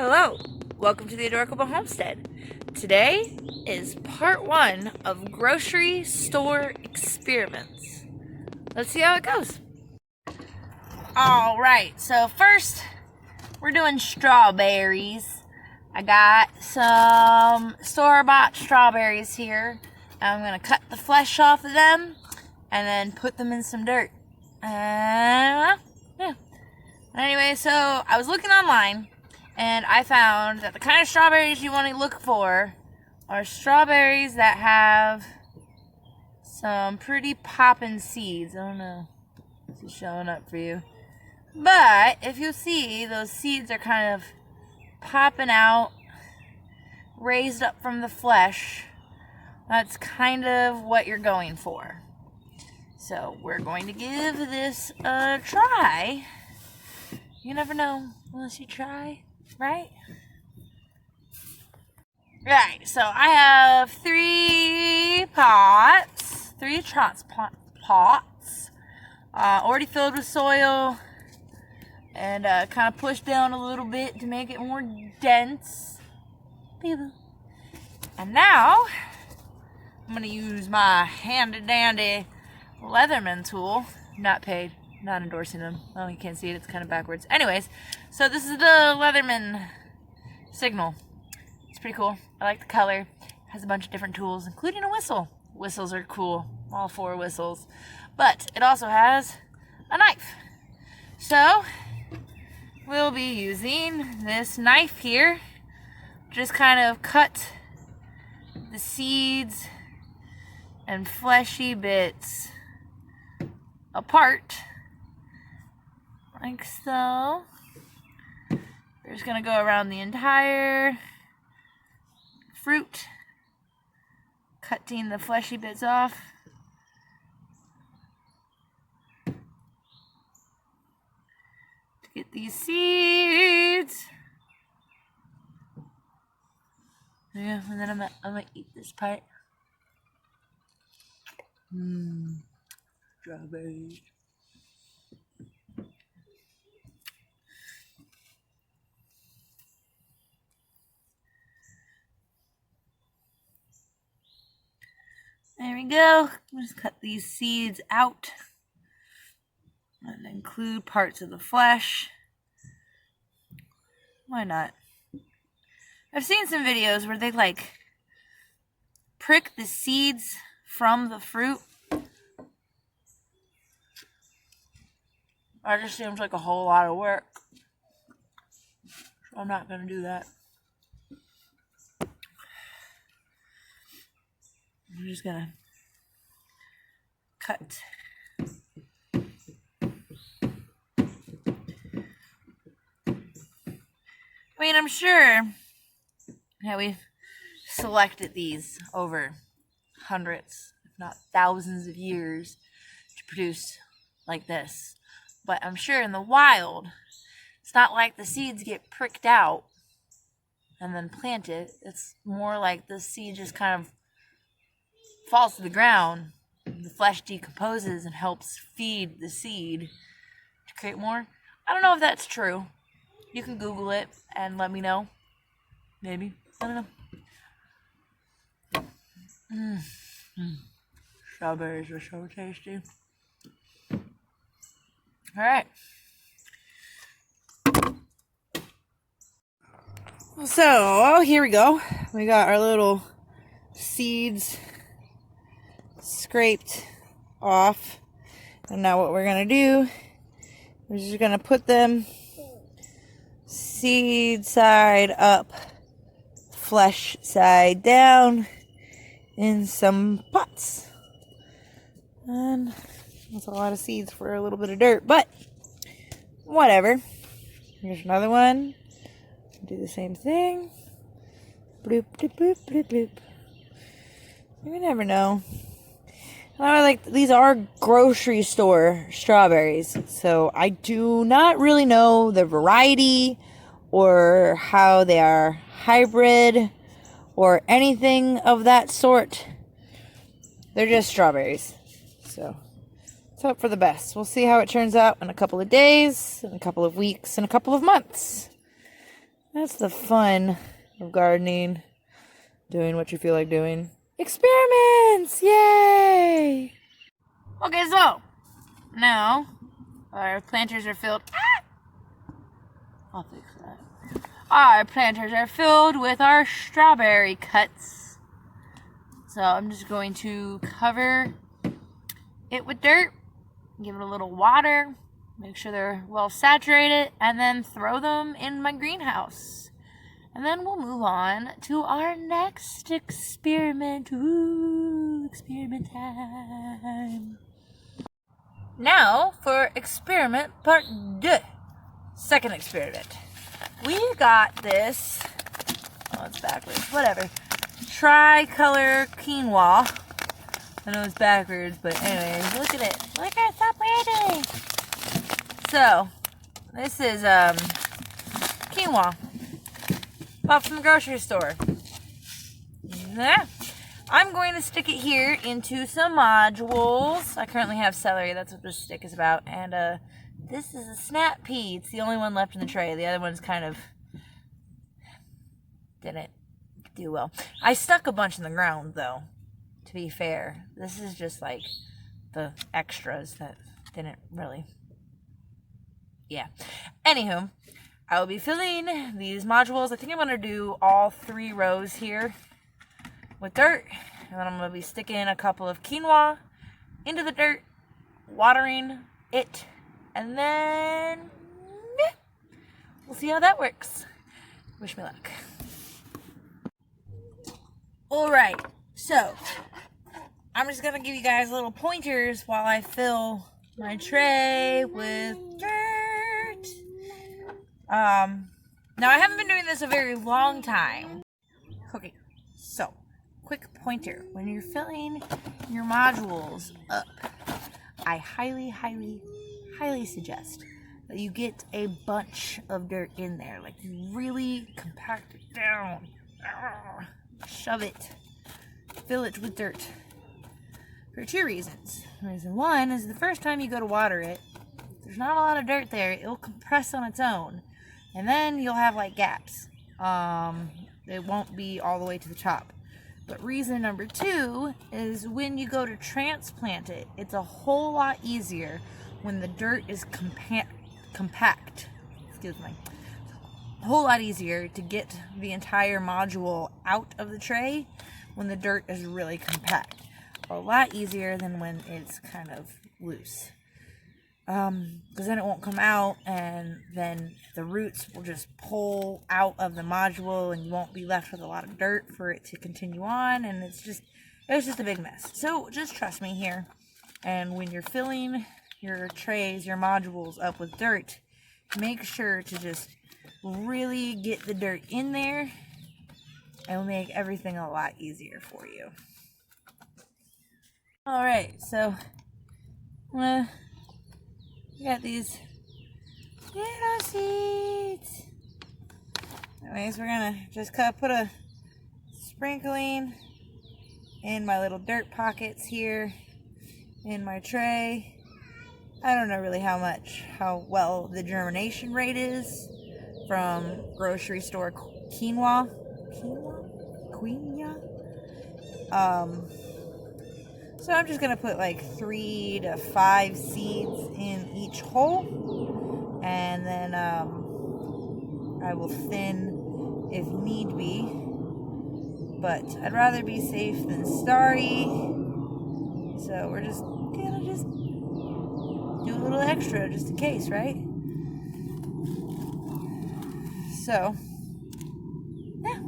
Hello, welcome to the Adorable Homestead. Today is part 1 of grocery store experiments. Let's see how it goes. Alright, so first we're doing strawberries. I got some store-bought strawberries here. I'm going to cut the flesh off of them and then put them in some dirt. Anyway, so I was looking online and I found that the kind of strawberries you want to look for are strawberries that have some pretty poppin' seeds. I don't know if it's showing up for you. But if you see, those seeds are kind of popping out, raised up from the flesh. That's kind of what you're going for. So we're going to give this a try. You never know unless you try, right? Right, so I have 3 pots, 3 transplant pots, already filled with soil, and kind of pushed down a little bit to make it more dense. And now, I'm going to use my handy-dandy Leatherman tool. Not paid. Not endorsing them. Oh, you can't see it. It's kind of backwards. Anyways, so this is the Leatherman signal. It's pretty cool. I like the color. It has a bunch of different tools, including a whistle. Whistles are cool. All 4 whistles. But it also has a knife. So, we'll be using this knife here. Just kind of cut the seeds and fleshy bits apart. Like so. We're just going to go around the entire fruit, cutting the fleshy bits off. To get these seeds. Yeah, and then I'm gonna eat this part. Strawberries. There we go. Just cut these seeds out and include parts of the flesh. Why not? I've seen some videos where they prick the seeds from the fruit. That just seems like a whole lot of work. So I'm not going to do that. I'm just going to cut. I mean, I'm sure we've selected these over hundreds, if not thousands of years to produce like this. But I'm sure in the wild, it's not like the seeds get pricked out and then planted. It's more like the seed just kind of falls to the ground. The flesh decomposes and helps feed the seed to create more. I don't know if that's true. You can Google it and let me know. Maybe. I don't know. Strawberries are so tasty. Alright. So, here we go. We got our little seeds scraped off. And now what we're going to do is just going to put them seed side up, flesh side down in some pots. And that's a lot of seeds for a little bit of dirt, but whatever. Here's another one. Do the same thing. Bloop, bloop, bloop, bloop, bloop. You never know. These are grocery store strawberries, so I do not really know the variety or how they are hybrid or anything of that sort. They're just strawberries. So, let's hope for the best. We'll see how it turns out in a couple of days, in a couple of weeks, in a couple of months. That's the fun of gardening. Doing what you feel like doing. Experiments! Yay! Okay, so now our planters are filled. I'll fix that. Our planters are filled with our strawberry cuts. So I'm just going to cover it with dirt, give it a little water, make sure they're well saturated, and then throw them in my greenhouse. And then we'll move on to our next experiment. Ooh, experiment time. Now for experiment part 2. Second experiment. We got this, oh, it's backwards, whatever, tricolor quinoa. I know it's backwards, but anyways, look at it. Look at it, so pretty. So, this is quinoa. Bought from the grocery store. Yeah. I'm going to stick it here into some modules. I currently have celery, that's what this stick is about. And this is a snap pea. It's the only one left in the tray. The other one's kind of didn't do well. I stuck a bunch in the ground though, to be fair. This is just like the extras that didn't really. Yeah. Anywho, I will be filling these modules. I think I'm going to do all 3 rows here with dirt. And then I'm going to be sticking a couple of quinoa into the dirt, watering it, and then we'll see how that works. Wish me luck. Alright, so I'm just going to give you guys little pointers while I fill my tray with dirt. Now I haven't been doing this a very long time. Okay, so quick pointer. When you're filling your modules up, I highly, highly, highly suggest that you get a bunch of dirt in there. Like, you really compact it down. Shove it. Fill it with dirt. For 2 reasons. Reason 1 is the first time you go to water it, if there's not a lot of dirt there, it'll compress on its own. And then you'll have like gaps. It won't be all the way to the top. But reason number 2 is when you go to transplant it, it's a whole lot easier when the dirt is compact. Excuse me. A whole lot easier to get the entire module out of the tray when the dirt is really compact. A lot easier than when it's kind of loose. Because then it won't come out, and then the roots will just pull out of the module, and you won't be left with a lot of dirt for it to continue on, and it's just a big mess. So just trust me here. And when you're filling your trays, your modules up with dirt, make sure to just really get the dirt in there. It'll make everything a lot easier for you. Alright, so we got these little seeds. Anyways, we're gonna just put a sprinkling in my little dirt pockets here in my tray. I don't know really how well the germination rate is from grocery store quinoa. So I'm just going to put like 3 to 5 seeds in each hole, and then I will thin if need be, but I'd rather be safe than sorry, so we're just going to do a little extra just in case, right? So, yeah.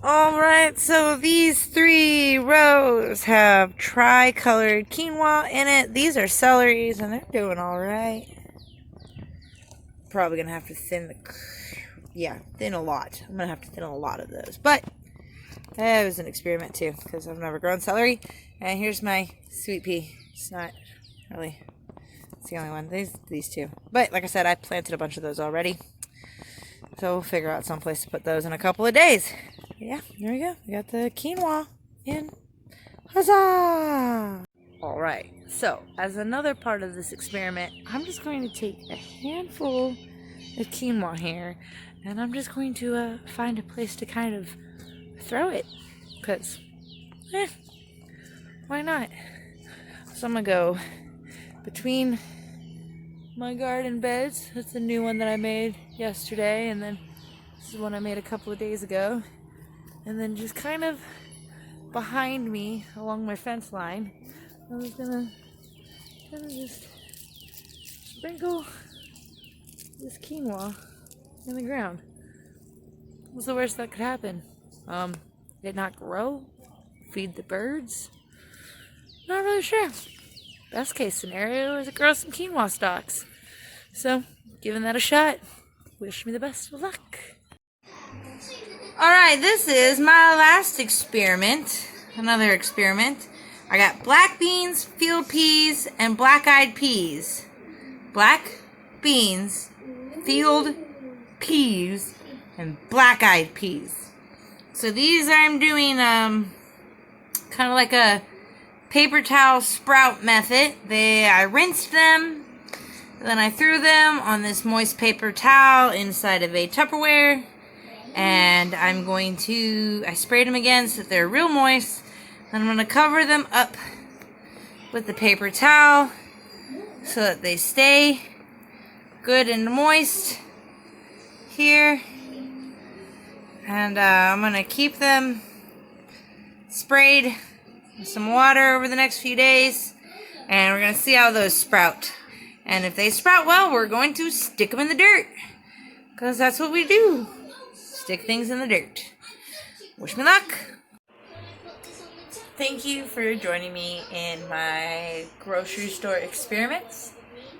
Alright, so these 3 rows have tri-colored quinoa in it. These are celeries, and they're doing alright. Probably going to have to thin a lot. I'm going to have to thin a lot of those. But, it was an experiment too, because I've never grown celery. And here's my sweet pea. It's not really, it's the only one. These 2. But, like I said, I planted a bunch of those already. So we'll figure out some place to put those in a couple of days. Yeah, there we go. We got the quinoa in. Huzzah! Alright, so as another part of this experiment, I'm just going to take a handful quinoa here, and I'm just going to find a place to kind of throw it, because why not? So I'm gonna go between my garden beds. That's a new one that I made yesterday, and then this is one I made a couple of days ago, and then just kind of behind me along my fence line, I was gonna kind of just sprinkle this quinoa in the ground. What's the worst that could happen? It not grow? Feed the birds? Not really sure. Best case scenario is it grows some quinoa stalks. So, giving that a shot. Wish me the best of luck. Alright, this is my last experiment. Another experiment. I got black beans, field peas, and black-eyed peas. Black beans, field peas, and black-eyed peas. So these I'm doing kind of like a paper towel sprout method. I rinsed them, then I threw them on this moist paper towel inside of a Tupperware, and I sprayed them again so that they're real moist. Then I'm going to cover them up with the paper towel so that they stay good and moist here. And I'm going to keep them sprayed with some water over the next few days, and we're going to see how those sprout. And if they sprout well, we're going to stick them in the dirt, because that's what we do. Stick things in the dirt. Wish me luck. Thank you for joining me in my grocery store experiments.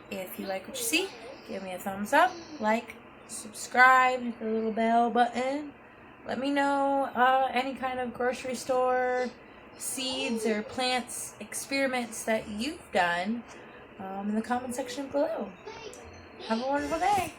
If you like what you see, give me a thumbs up, like, subscribe, hit the little bell button. Let me know any kind of grocery store seeds or plants experiments that you've done in the comment section below. Have a wonderful day.